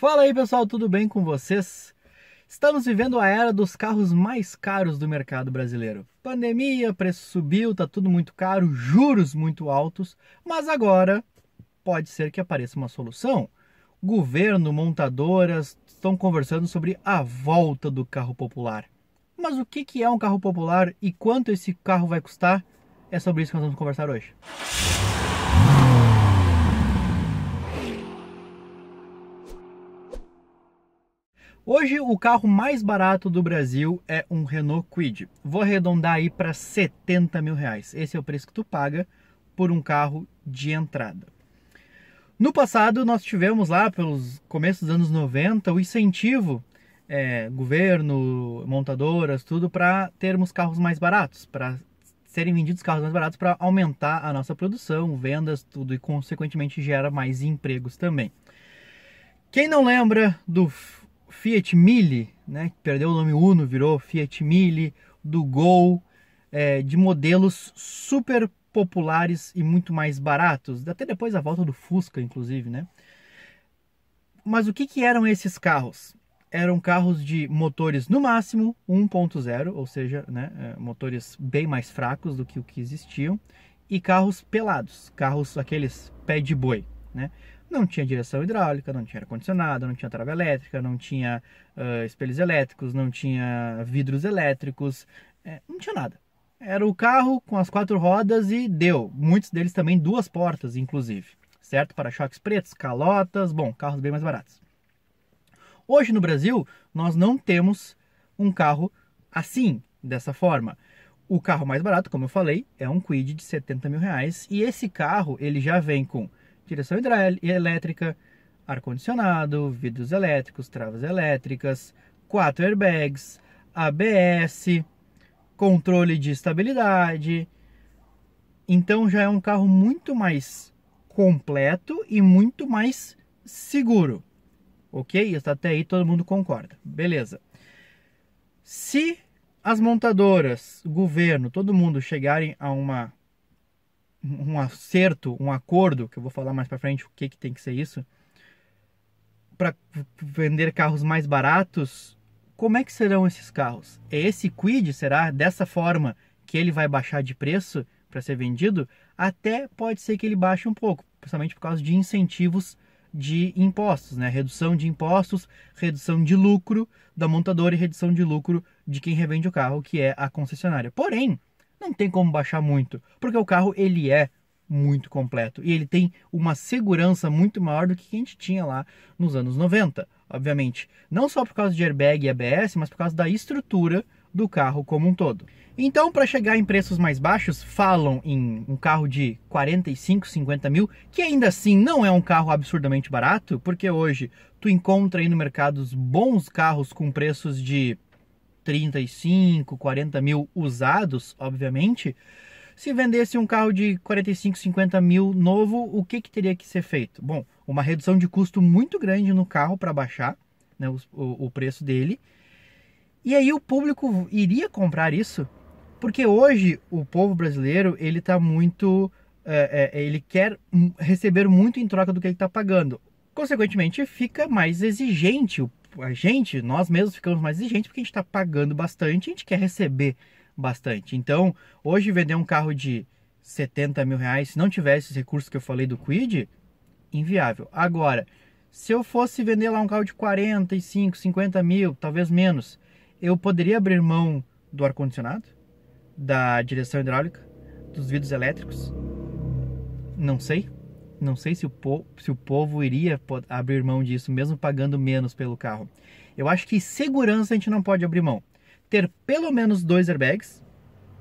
Fala aí pessoal, tudo bem com vocês? Estamos vivendo a era dos carros mais caros do mercado brasileiro. Pandemia, preço subiu, tá tudo muito caro, juros muito altos, mas agora pode ser que apareça uma solução. Governo, montadoras estão conversando sobre a volta do carro popular. Mas o que é um carro popular e quanto esse carro vai custar? É sobre isso que nós vamos conversar hoje. Hoje o carro mais barato do Brasil é um Renault Kwid. Vou arredondar aí para 70 mil reais. Esse é o preço que tu paga por um carro de entrada. No passado nós tivemos lá pelos começos dos anos 90 o incentivo, governo, montadoras, tudo para termos carros mais baratos, para serem vendidos carros mais baratos para aumentar a nossa produção, vendas, tudo e consequentemente gera mais empregos também. Quem não lembra do Fiat Mille, né, que perdeu o nome Uno, virou Fiat Mille, do Gol, de modelos super populares e muito mais baratos, até depois a volta do Fusca, inclusive, né? Mas o que eram esses carros? Eram carros de motores no máximo 1.0, ou seja, né, motores bem mais fracos do que o que existiam, e carros pelados, carros aqueles pé de boi, né? Não tinha direção hidráulica, não tinha ar-condicionado, não tinha trava elétrica, não tinha espelhos elétricos, não tinha vidros elétricos, não tinha nada. Era o carro com as 4 rodas e deu. Muitos deles também 2 portas, inclusive. Certo? Para-choques pretos, calotas, bom, carros bem mais baratos. Hoje no Brasil, nós não temos um carro assim, dessa forma. O carro mais barato, como eu falei, é um Kwid de 70 mil reais. E esse carro, ele já vem com direção elétrica, ar-condicionado, vidros elétricos, travas elétricas, 4 airbags, ABS, controle de estabilidade. Então já é um carro muito mais completo e muito mais seguro. Ok? Até aí todo mundo concorda. Beleza. Se as montadoras, o governo, todo mundo chegarem a um acerto, um acordo, que eu vou falar mais para frente o que tem que ser isso, para vender carros mais baratos, como é que serão esses carros? Esse Kwid será dessa forma que ele vai baixar de preço para ser vendido? Até pode ser que ele baixe um pouco, principalmente por causa de incentivos de impostos, né? Redução de impostos, redução de lucro da montadora e redução de lucro de quem revende o carro, que é a concessionária. Porém, não tem como baixar muito, porque o carro ele é muito completo e ele tem uma segurança muito maior do que a gente tinha lá nos anos 90, obviamente. Não só por causa de airbag e ABS, mas por causa da estrutura do carro como um todo. Então, para chegar em preços mais baixos, falam em um carro de 45, 50 mil, que ainda assim não é um carro absurdamente barato, porque hoje tu encontra aí no mercado bons carros com preços de 35, 40 mil usados, obviamente. Se vendesse um carro de 45, 50 mil novo, o que teria que ser feito? Bom, uma redução de custo muito grande no carro para baixar, né, o preço dele. E aí o público iria comprar isso? Porque hoje o povo brasileiro, ele está muito... ele quer receber muito em troca do que ele está pagando. Consequentemente, fica mais exigente. Nós mesmos ficamos mais exigentes porque a gente está pagando bastante e a gente quer receber bastante. Então, hoje vender um carro de 70 mil reais, se não tivesse os recursos que eu falei do Kwid, inviável. Agora, se eu fosse vender lá um carro de 45, 50 mil, talvez menos, eu poderia abrir mão do ar-condicionado, da direção hidráulica, dos vidros elétricos? Não sei. Não sei se o povo iria abrir mão disso, mesmo pagando menos pelo carro. Eu acho que segurança a gente não pode abrir mão. Ter pelo menos 2 airbags,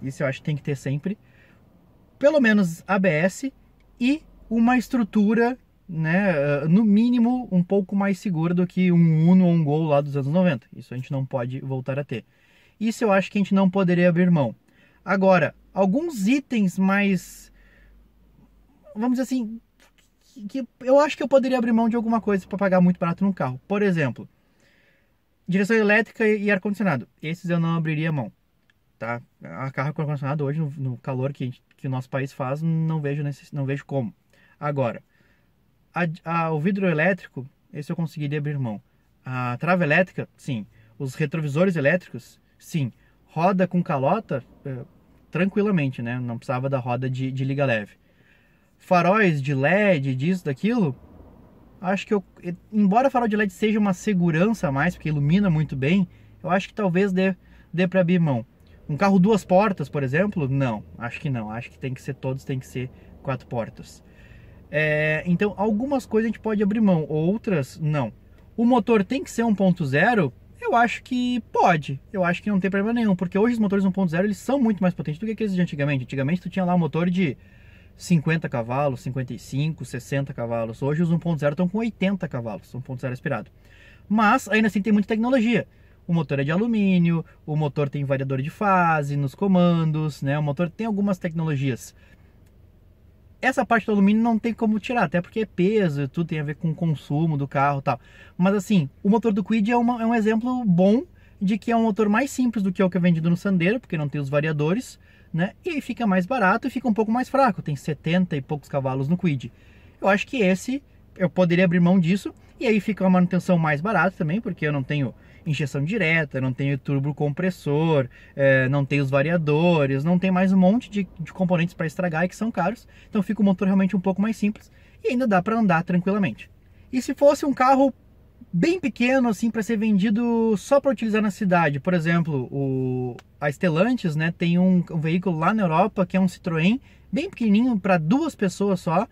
isso eu acho que tem que ter sempre, pelo menos ABS e uma estrutura, né, no mínimo um pouco mais segura do que um Uno ou um Gol lá dos anos 90. Isso a gente não pode voltar a ter. Isso eu acho que a gente não poderia abrir mão. Agora, alguns itens mais, vamos dizer assim, que eu acho que eu poderia abrir mão de alguma coisa para pagar muito barato num carro. Por exemplo, direção elétrica e ar-condicionado. Esses eu não abriria mão, tá? A carro com ar-condicionado hoje, no calor que o nosso país faz, não vejo como. Agora, o vidro elétrico, esse eu conseguiria abrir mão. A trava elétrica, sim. Os retrovisores elétricos, sim. Roda com calota, tranquilamente, né? Não precisava da roda de liga leve. Faróis de LED, disso, daquilo, acho que embora farol de LED seja uma segurança a mais, porque ilumina muito bem, eu acho que talvez dê para abrir mão. Um carro duas portas, por exemplo, não, acho que não. Acho que todos tem que ser quatro portas. Então, algumas coisas a gente pode abrir mão, outras não. O motor tem que ser 1.0? Eu acho que pode. Eu acho que não tem problema nenhum, porque hoje os motores 1.0 eles são muito mais potentes do que aqueles de antigamente. Antigamente tu tinha lá um motor de 50 cavalos, 55, 60 cavalos. Hoje os 1.0 estão com 80 cavalos, 1.0 aspirado. Mas ainda assim tem muita tecnologia. O motor é de alumínio, o motor tem variador de fase nos comandos, né? O motor tem algumas tecnologias. Essa parte do alumínio não tem como tirar, até porque é peso, tudo tem a ver com o consumo do carro e tal. Mas assim, o motor do Kwid é um exemplo bom de que é um motor mais simples do que o que é vendido no Sandero, porque não tem os variadores, né? E fica mais barato e fica um pouco mais fraco, tem 70 e poucos cavalos no Kwid. Eu acho que esse, eu poderia abrir mão disso, e aí fica uma manutenção mais barata também, porque eu não tenho injeção direta, não tenho turbo compressor, não tenho os variadores, não tem mais um monte de componentes para estragar e que são caros, então fica o motor realmente um pouco mais simples e ainda dá para andar tranquilamente. E se fosse um carro bem pequeno assim para ser vendido só para utilizar na cidade, por exemplo, a Stellantis, né, tem um veículo lá na Europa que é um Citroën bem pequenininho para duas pessoas só,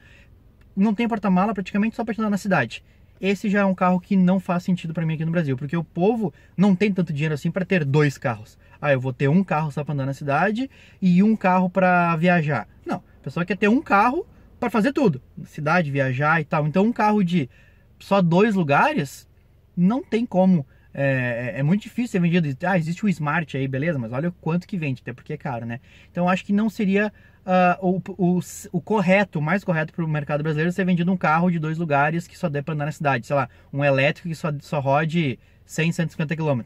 não tem porta-mala, praticamente só para andar na cidade. Esse já é um carro que não faz sentido para mim aqui no Brasil, porque o povo não tem tanto dinheiro assim para ter dois carros. Eu vou ter um carro só para andar na cidade e um carro para viajar. Não, a pessoa quer ter um carro para fazer tudo, cidade, viajar e tal. Então um carro de só dois lugares não tem como. É muito difícil ser vendido. Existe o Smart aí, beleza, mas olha o quanto que vende, até porque é caro, né? Então eu acho que não seria o correto, o mais correto para o mercado brasileiro ser vendido um carro de dois lugares que só dê para andar na cidade, sei lá, um elétrico que só rode 100, 150 km.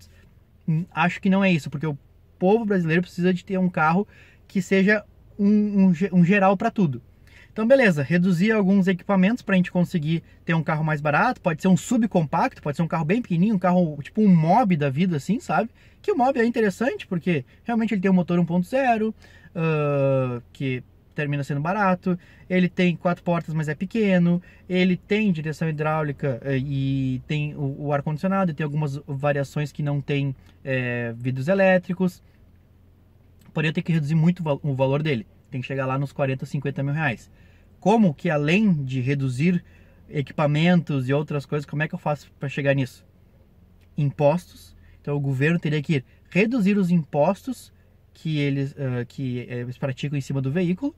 Acho que não é isso, porque o povo brasileiro precisa de ter um carro que seja um geral para tudo. Então beleza, reduzir alguns equipamentos para a gente conseguir ter um carro mais barato, pode ser um subcompacto, pode ser um carro bem pequenininho, um carro tipo um Mobi da vida assim, sabe? Que o Mobi é interessante porque realmente ele tem um motor 1.0, que termina sendo barato, ele tem quatro portas, mas é pequeno, ele tem direção hidráulica e tem o ar-condicionado, e tem algumas variações que não tem vidros elétricos, porém eu tenho que reduzir muito o valor dele, tem que chegar lá nos 40, 50 mil reais. Como que além de reduzir equipamentos e outras coisas, como é que eu faço para chegar nisso? Impostos. Então o governo teria que reduzir os impostos que eles praticam em cima do veículo,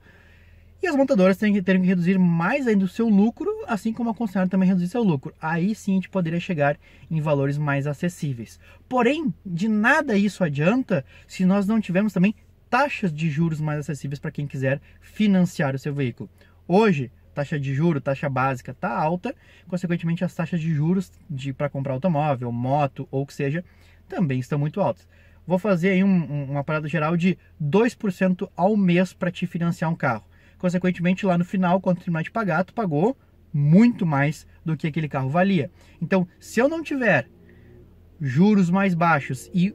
e as montadoras teriam que reduzir mais ainda o seu lucro, assim como a concessionária também reduzir seu lucro. Aí sim a gente poderia chegar em valores mais acessíveis. Porém, de nada isso adianta se nós não tivermos também taxas de juros mais acessíveis para quem quiser financiar o seu veículo. Hoje, taxa de juros, taxa básica está alta, consequentemente as taxas de juros para comprar automóvel, moto ou o que seja, também estão muito altas. Vou fazer aí uma parada geral de 2% ao mês para te financiar um carro. Consequentemente, lá no final, quando terminar de pagar, tu pagou muito mais do que aquele carro valia. Então, se eu não tiver juros mais baixos e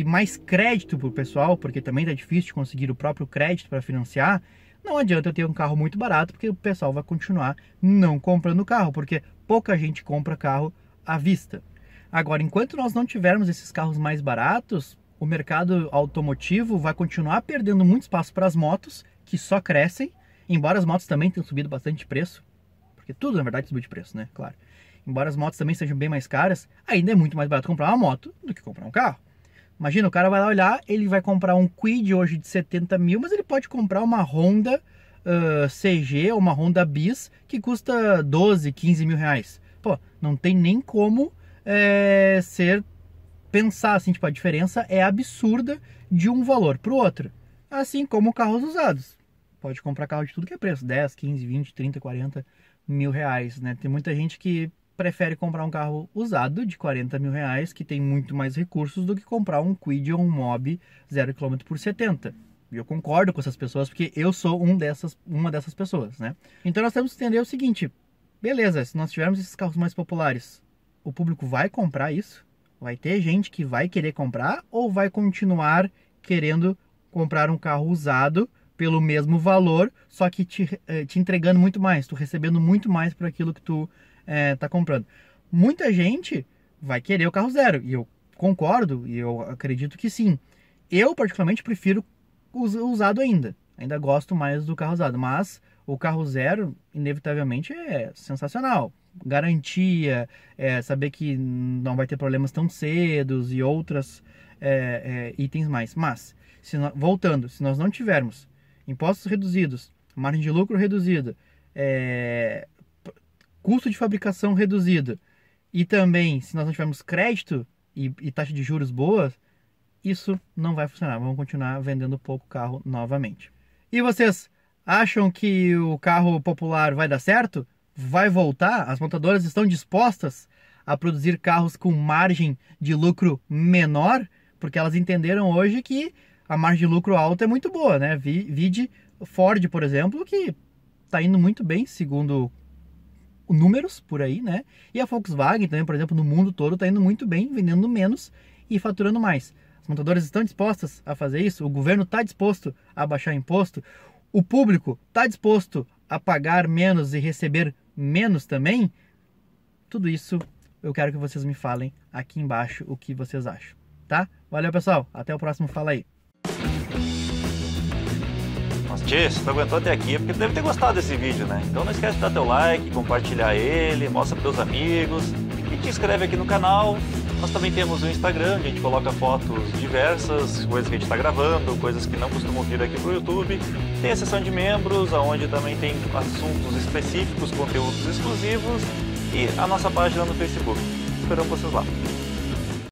mais crédito para o pessoal, porque também está difícil de conseguir o próprio crédito para financiar, não adianta eu ter um carro muito barato, porque o pessoal vai continuar não comprando carro, porque pouca gente compra carro à vista. Agora, enquanto nós não tivermos esses carros mais baratos, o mercado automotivo vai continuar perdendo muito espaço para as motos, que só crescem, embora as motos também tenham subido bastante de preço, porque tudo, na verdade, subiu de preço, né? Claro. Embora as motos também sejam bem mais caras, ainda é muito mais barato comprar uma moto do que comprar um carro. Imagina, o cara vai lá olhar, ele vai comprar um Kwid hoje de 70 mil, mas ele pode comprar uma Honda CG ou uma Honda Bis que custa 12, 15 mil reais. Pô, não tem nem como pensar assim, tipo, a diferença é absurda de um valor para o outro. Assim como carros usados. Pode comprar carro de tudo que é preço, 10, 15, 20, 30, 40 mil reais, né? Tem muita gente que prefere comprar um carro usado de 40 mil reais, que tem muito mais recursos, do que comprar um Kwid ou um Mobi 0 km por 70. E eu concordo com essas pessoas, porque eu sou uma dessas pessoas, né? Então nós temos que entender o seguinte: Beleza, se nós tivermos esses carros mais populares, o público vai comprar isso? Vai ter gente que vai querer comprar ou vai continuar querendo comprar um carro usado pelo mesmo valor, só que te entregando muito mais, tu recebendo muito mais por aquilo que tu tá comprando? Muita gente vai querer o carro zero, e eu concordo, e eu acredito que sim. Eu, particularmente, prefiro o usado ainda gosto mais do carro usado, mas o carro zero, inevitavelmente, é sensacional. Garantia, saber que não vai ter problemas tão cedo e outros itens mais. Mas, voltando, se nós não tivermos impostos reduzidos, margem de lucro reduzida, custo de fabricação reduzido, e também, se nós não tivermos crédito e taxa de juros boas, isso não vai funcionar. Vamos continuar vendendo pouco carro novamente. E vocês acham que o carro popular vai dar certo? Vai voltar? As montadoras estão dispostas a produzir carros com margem de lucro menor? Porque elas entenderam hoje que a margem de lucro alta é muito boa, né? Vide Ford, por exemplo, que está indo muito bem, segundo números por aí, né? E a Volkswagen também, por exemplo, no mundo todo está indo muito bem, vendendo menos e faturando mais. As montadoras estão dispostas a fazer isso? O governo está disposto a baixar imposto? O público está disposto a pagar menos e receber menos também? Tudo isso eu quero que vocês me falem aqui embaixo o que vocês acham, tá? Valeu, pessoal. Até o próximo Fala Aí. Nossa, tchê, se tu aguentou até aqui é porque tu deve ter gostado desse vídeo, né? Então não esquece de dar teu like, compartilhar ele, mostra para teus amigos e te inscreve aqui no canal. Nós também temos o Instagram, onde a gente coloca fotos diversas, coisas que a gente está gravando, coisas que não costumam vir aqui para o YouTube. Tem a seção de membros, onde também tem assuntos específicos, conteúdos exclusivos e a nossa página no Facebook. Esperamos vocês lá.